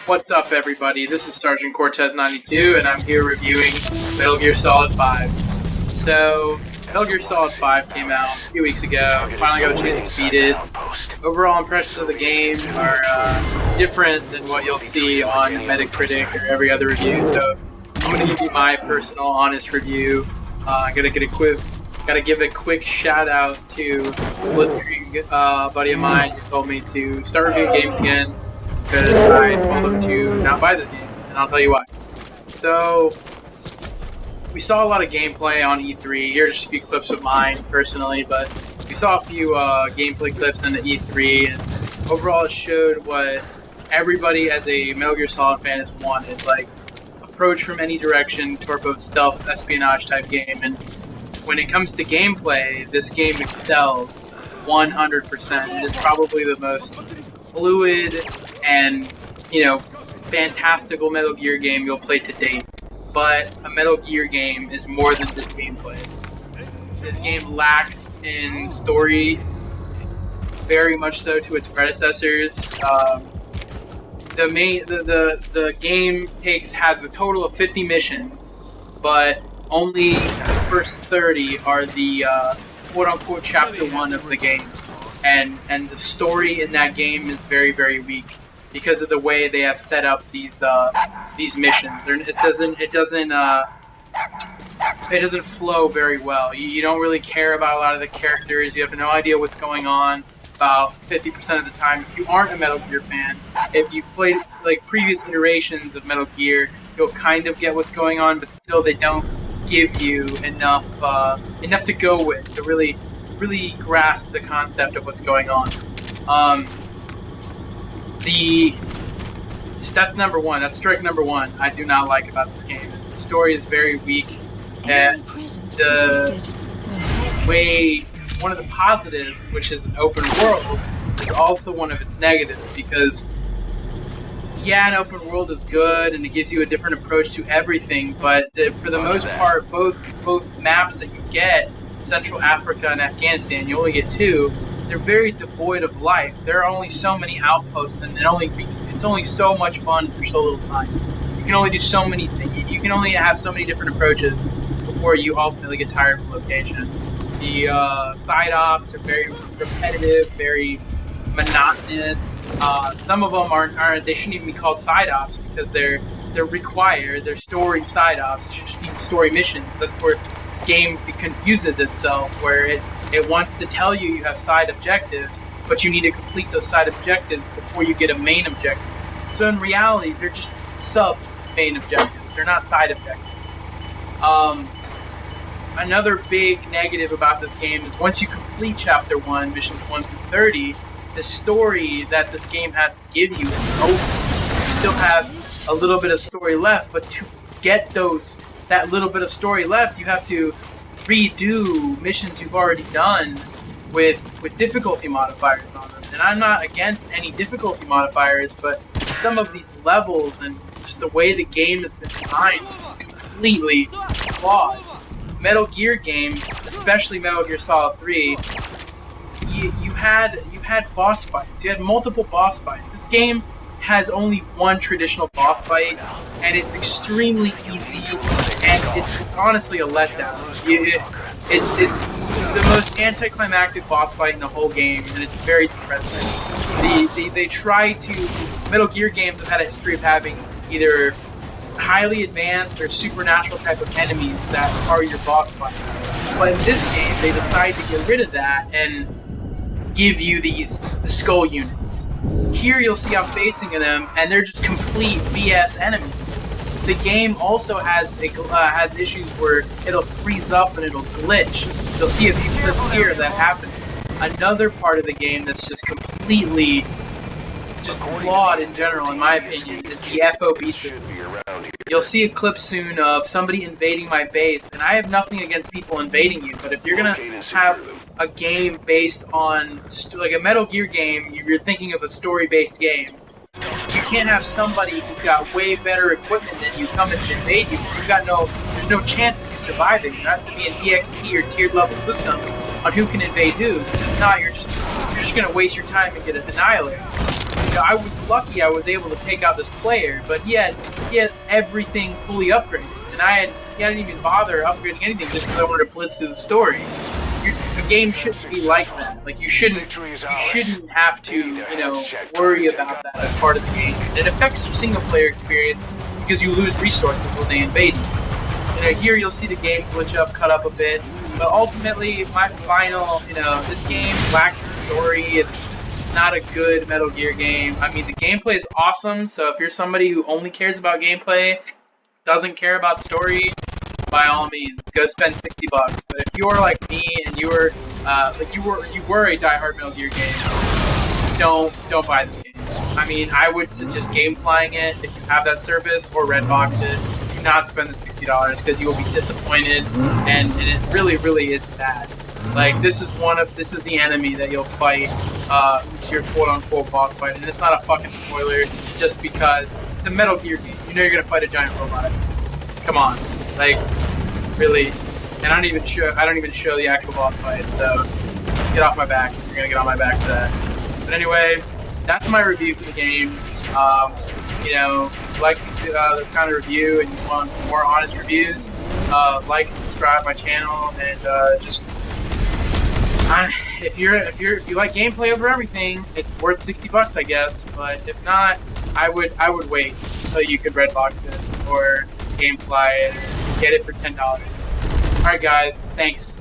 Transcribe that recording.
What's up, everybody? This is Sergeant Cortez92, and I'm here reviewing Metal Gear Solid 5. So, Metal Gear Solid 5 came out a few weeks ago. Finally got a chance to beat it. Overall impressions of the game are different than what you'll see on Metacritic or every other review. So, I'm going to give you my personal, honest review. I gotta give a quick shout out to Blitzkrieg, a buddy of mine who told me to start reviewing games again because I told him to not buy this game, and I'll tell you why. So, we saw a lot of gameplay on E3. Here's just a few clips of mine personally, but we saw a few gameplay clips in the E3, and overall it showed what everybody as a Metal Gear Solid fan has wanted, like approach from any direction toward both stealth, espionage type game, and when it comes to gameplay, this game excels 100%. It is probably the most fluid and, fantastical Metal Gear game you'll play to date. But a Metal Gear game is more than just gameplay. This game lacks in story, very much so to its predecessors. The game has a total of 50 missions, but only the first 30 are the quote-unquote chapter 1 of the game, and the story in that game is very, very weak because of the way they have set up these missions. It doesn't flow very well. You don't really care about a lot of the characters. You have no idea what's going on about 50% of the time. If you aren't a Metal Gear fan, if you've played like previous iterations of Metal Gear, you'll kind of get what's going on, but still they don't give you enough to go with to really grasp the concept of what's going on. That's number one. That's strike number one I do not like about this game. The story is very weak, and one of the positives, which is an open world, is also one of its negatives, because an open world is good and it gives you a different approach to everything, but for the most part, both maps that you get, Central Africa and Afghanistan, you only get 2, they're very devoid of life. There are only so many outposts, and it's only so much fun for so little time. You can only do so many things. You can only have so many different approaches before you ultimately get tired of the location. The side ops are very repetitive, very monotonous. Some of them aren't. They shouldn't even be called side ops because they're required. They're story side ops. It should just be story missions. That's where this game confuses itself, where it wants to tell you have side objectives, but you need to complete those side objectives before you get a main objective. So in reality, they're just sub-main objectives. They're not side objectives. Another big negative about this game is once you complete Chapter 1, Missions 1 through 30, the story that this game has to give you is over. You still have a little bit of story left, but to get that little bit of story left, you have to redo missions you've already done with difficulty modifiers on them. And I'm not against any difficulty modifiers, but some of these levels and just the way the game has been designed is completely flawed. Metal Gear games, especially Metal Gear Solid 3, you had boss fights. You had multiple boss fights. This game has only one traditional boss fight, and it's extremely easy, and it's honestly a letdown. It's the most anticlimactic boss fight in the whole game, and it's very depressing. They try to... Metal Gear games have had a history of having either highly advanced or supernatural type of enemies that are your boss fights. But in this game, they decide to get rid of that and give you the skull units. Here you'll see I'm facing them, and they're just complete BS enemies. The game also has issues where it'll freeze up and it'll glitch. You'll see a few clips here that happen. Another part of the game that's just completely just flawed in general, in my opinion, is the FOB system. You'll see a clip soon of somebody invading my base, and I have nothing against people invading you, but if you're gonna have a game based on, like a Metal Gear game, you're thinking of a story-based game, you can't have somebody who's got way better equipment than you come and invade you. There's no chance of you surviving. There has to be an EXP or tiered level system on who can invade who. If not, you're just gonna waste your time and get annihilated. know, I was lucky I was able to take out this player, but he had everything fully upgraded, and he hadn't even bothered upgrading anything just because I wanted to blitz through the story. The game shouldn't be like that. Like you shouldn't have to, you know, worry about that as part of the game. And it affects your single player experience because you lose resources when they invade you. You know, here you'll see the game glitch up, cut up a bit, but ultimately, my final, you know, this game lacks the story. It's not a good Metal Gear game. I mean, the gameplay is awesome, so if you're somebody who only cares about gameplay, doesn't care about story, by all means, go spend $60. But if you're like me and you were a diehard Metal Gear game, don't buy this game. I mean, I would suggest gameflying it if you have that service, or Redbox it. Do not spend the $60 because you will be disappointed, and it really, really is sad. Like this is the enemy that you'll fight. It's your quote-unquote boss fight, and it's not a fucking spoiler. Just because it's a Metal Gear game, you know you're gonna fight a giant robot. Come on, like really. And I don't even show the actual boss fight. So get off my back. You're gonna get on my back for that. But anyway, that's my review for the game. You know, like this kind of review, and you want more honest reviews, like and subscribe my channel, and just. If you like gameplay over everything, it's worth $60, I guess. But if not, I would wait until you could Redbox this or GameFly it, get it for $10. All right, guys, thanks.